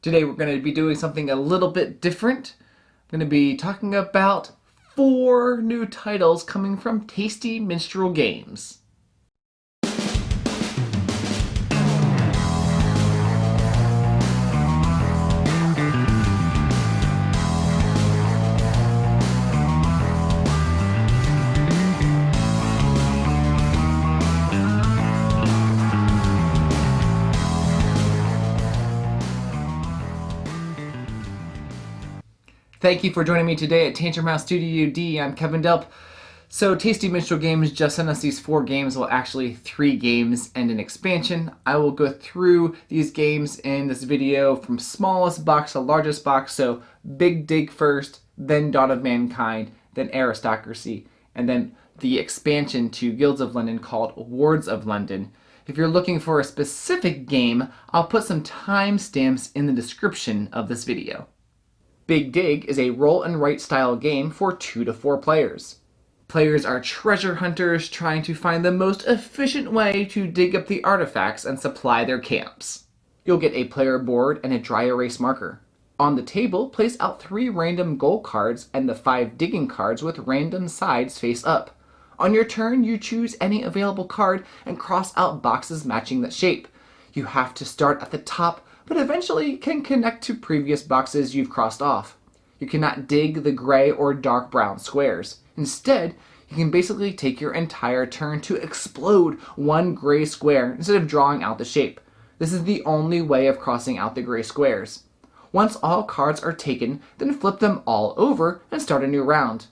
Today we're going to be doing something a little bit different. I'm going to be talking about 4 new titles coming from Tasty Minstrel Games. Thank you for joining me today at Tantrum House Studio D. I'm Kevin Delp. So Tasty Minstrel Games just sent us these 4 games, well actually 3 games and an expansion. I will go through these games in this video from smallest box to largest box. So Big Dig first, then Dawn of Mankind, then Aristocracy, and then the expansion to Guilds of London called Wards of London. If you're looking for a specific game, I'll put some timestamps in the description of this video. Big Dig is a roll and write style game for 2 to 4 players. Players are treasure hunters trying to find the most efficient way to dig up the artifacts and supply their camps. You'll get a player board and a dry erase marker. On the table, place out 3 random goal cards and the 5 digging cards with random sides face up. On your turn, you choose any available card and cross out boxes matching that shape. You have to start at the top, but eventually can connect to previous boxes you've crossed off. You cannot dig the gray or dark brown squares. Instead, you can basically take your entire turn to explode one gray square instead of drawing out the shape. This is the only way of crossing out the gray squares. Once all cards are taken, then flip them all over and start a new round.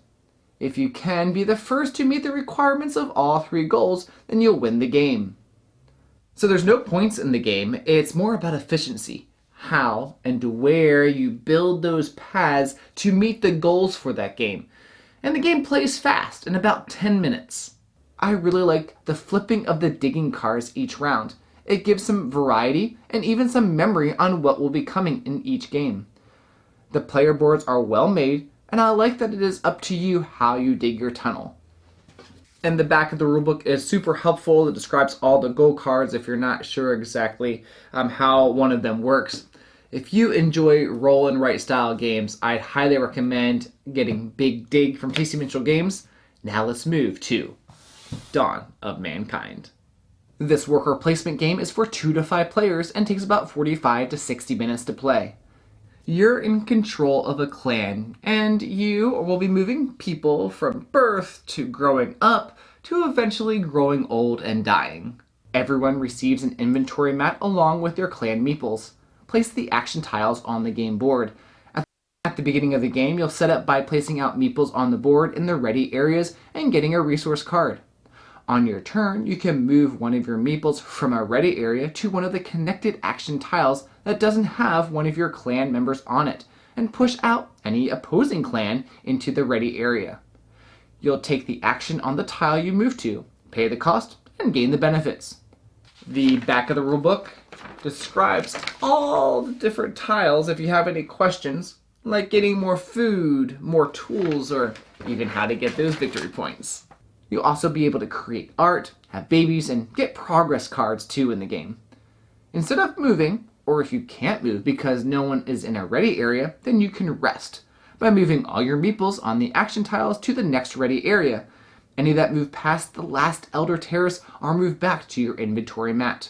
If you can be the first to meet the requirements of all 3 goals, then you'll win the game. So there's no points in the game, it's more about efficiency. How and where you build those paths to meet the goals for that game. And the game plays fast, in about 10 minutes. I really like the flipping of the digging cards each round. It gives some variety and even some memory on what will be coming in each game. The player boards are well made, and I like that it is up to you how you dig your tunnel. And the back of the rulebook is super helpful. It describes all the goal cards if you're not sure exactly how one of them works. If you enjoy roll and write style games, I'd highly recommend getting Big Dig from Tasty Minstrel Games. Now let's move to Dawn of Mankind. This worker placement game is for 2 to 5 players and takes about 45 to 60 minutes to play. You're in control of a clan, and you will be moving people from birth to growing up to eventually growing old and dying. Everyone receives an inventory mat along with their clan meeples. Place the action tiles on the game board. At the beginning of the game, you'll set up by placing out meeples on the board in the ready areas and getting a resource card. On your turn, you can move one of your meeples from a ready area to one of the connected action tiles that doesn't have one of your clan members on it, and push out any opposing clan into the ready area. You'll take the action on the tile you move to, pay the cost, and gain the benefits. The back of the rulebook describes all the different tiles if you have any questions, like getting more food, more tools, or even how to get those victory points. You'll also be able to create art, have babies, and get progress cards too in the game. Instead of moving, or if you can't move because no one is in a ready area, then you can rest by moving all your meeples on the action tiles to the next ready area. Any that move past the last Elder Terrace are moved back to your inventory mat.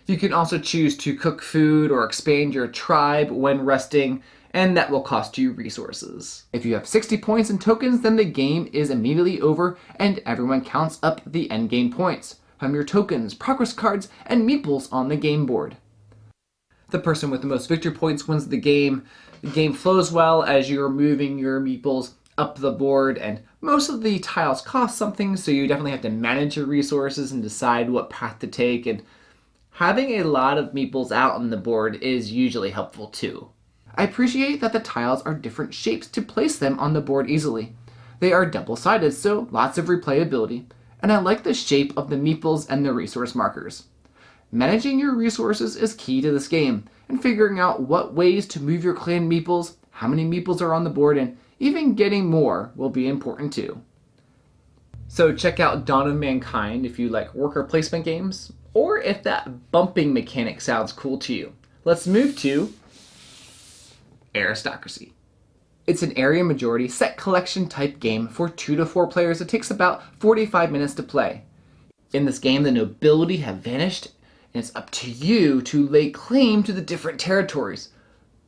You can also choose to cook food or expand your tribe when resting, and that will cost you resources. If you have 60 points in tokens, then the game is immediately over and everyone counts up the endgame points from your tokens, progress cards, and meeples on the game board. The person with the most victory points wins the game. The game flows well as you're moving your meeples up the board, and most of the tiles cost something, so you definitely have to manage your resources and decide what path to take, and having a lot of meeples out on the board is usually helpful too. I appreciate that the tiles are different shapes to place them on the board easily. They are double-sided, so lots of replayability, and I like the shape of the meeples and the resource markers. Managing your resources is key to this game, and figuring out what ways to move your clan meeples, how many meeples are on the board, and even getting more will be important too. So check out Dawn of Mankind if you like worker placement games, or if that bumping mechanic sounds cool to you. Let's move to Aristocracy. It's an area majority set collection type game for 2 to 4 players. It takes about 45 minutes to play. In this game, the nobility have vanished, and it's up to you to lay claim to the different territories.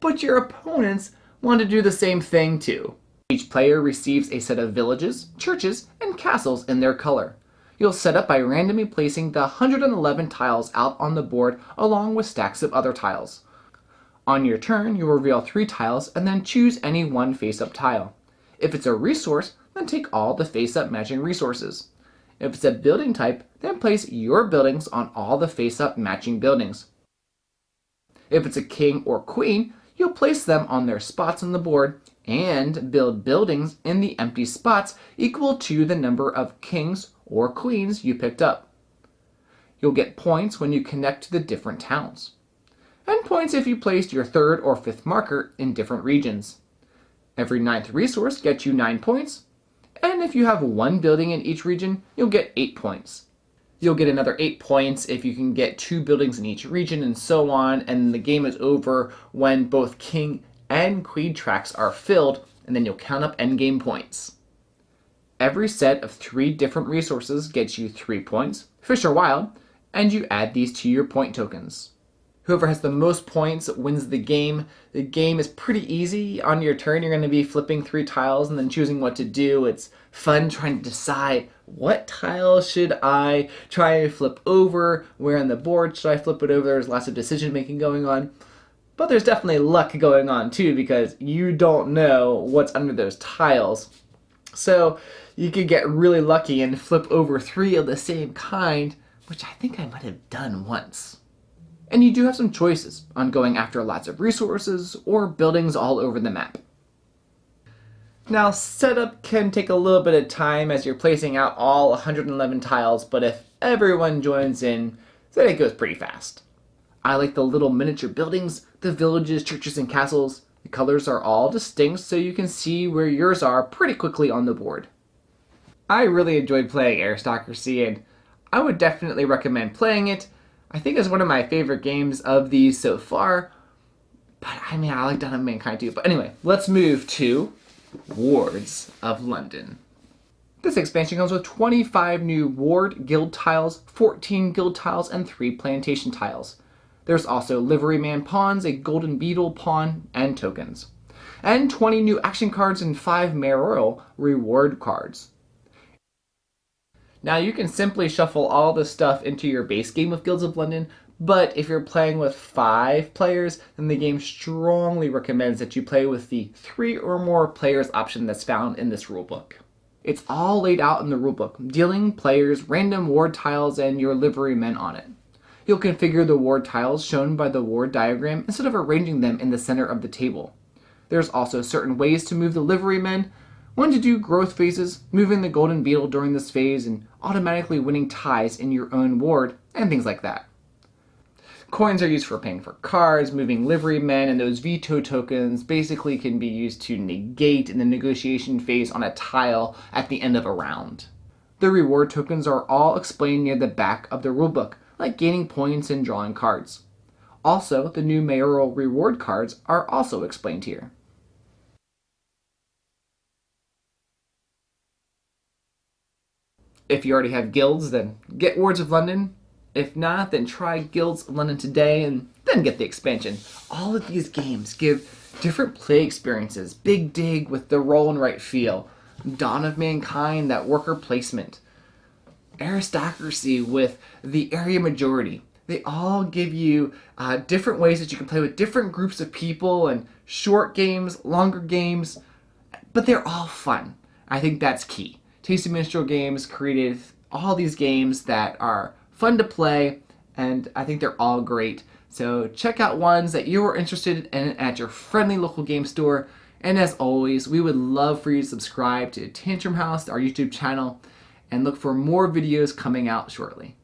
But your opponents want to do the same thing too. Each player receives a set of villages, churches, and castles in their color. You'll set up by randomly placing the 111 tiles out on the board along with stacks of other tiles. On your turn, you'll reveal 3 tiles and then choose any one face-up tile. If it's a resource, then take all the face-up matching resources. If it's a building type, then place your buildings on all the face-up matching buildings. If it's a king or queen, you'll place them on their spots on the board and build buildings in the empty spots equal to the number of kings or queens you picked up. You'll get points when you connect to the different towns, and points if you placed your 3rd or 5th marker in different regions. Every 9th resource gets you 9 points, and if you have 1 building in each region, you'll get 8 points. You'll get another 8 points if you can get 2 buildings in each region, and so on, and the game is over when both king and queen tracks are filled, and then you'll count up endgame points. Every set of 3 different resources gets you 3 points, fish or wild, and you add these to your point tokens. Whoever has the most points wins the game. The game is pretty easy. On your turn, you're going to be flipping 3 tiles and then choosing what to do. It's fun trying to decide what tile should I try to flip over, where on the board should I flip it over. There's lots of decision making going on. But there's definitely luck going on too, because you don't know what's under those tiles. So you could get really lucky and flip over 3 of the same kind, which I think I might have done once. And you do have some choices on going after lots of resources or buildings all over the map. Now, setup can take a little bit of time as you're placing out all 111 tiles, but if everyone joins in, then it goes pretty fast. I like the little miniature buildings, the villages, churches, and castles. The colors are all distinct so you can see where yours are pretty quickly on the board. I really enjoyed playing Aristocracy, and I would definitely recommend playing it. I think it's one of my favorite games of these so far, but I like Dawn of Mankind too. But anyway, let's move to Wards of London. This expansion comes with 25 new ward guild tiles, 14 guild tiles, and 3 plantation tiles. There's also liveryman pawns, a golden beetle pawn, and tokens. And 20 new action cards and 5 mayoral reward cards. Now you can simply shuffle all this stuff into your base game of Guilds of London, but if you're playing with 5 players, then the game strongly recommends that you play with the 3 or more players option that's found in this rulebook. It's all laid out in the rulebook, dealing players random ward tiles and your liverymen on it. You'll configure the ward tiles shown by the ward diagram instead of arranging them in the center of the table. There's also certain ways to move the liverymen, one to do growth phases, moving the golden beetle during this phase, and automatically winning ties in your own ward, and things like that. Coins are used for paying for cards, moving liverymen, and those veto tokens basically can be used to negate in the negotiation phase on a tile at the end of a round. The reward tokens are all explained near the back of the rulebook, like gaining points and drawing cards. Also, the new mayoral reward cards are also explained here. If you already have guilds, then get Wards of London. If not, then try Guilds of London today and then get the expansion. All of these games give different play experiences. Big Dig with the roll and write feel. Dawn of Mankind, that worker placement. Aristocracy with the area majority. They all give you different ways that you can play with different groups of people, and short games, longer games, but they're all fun. I think that's key. Tasty Minstrel Games created all these games that are fun to play, and I think they're all great. So check out ones that you are interested in at your friendly local game store. And as always, we would love for you to subscribe to Tantrum House, our YouTube channel, and look for more videos coming out shortly.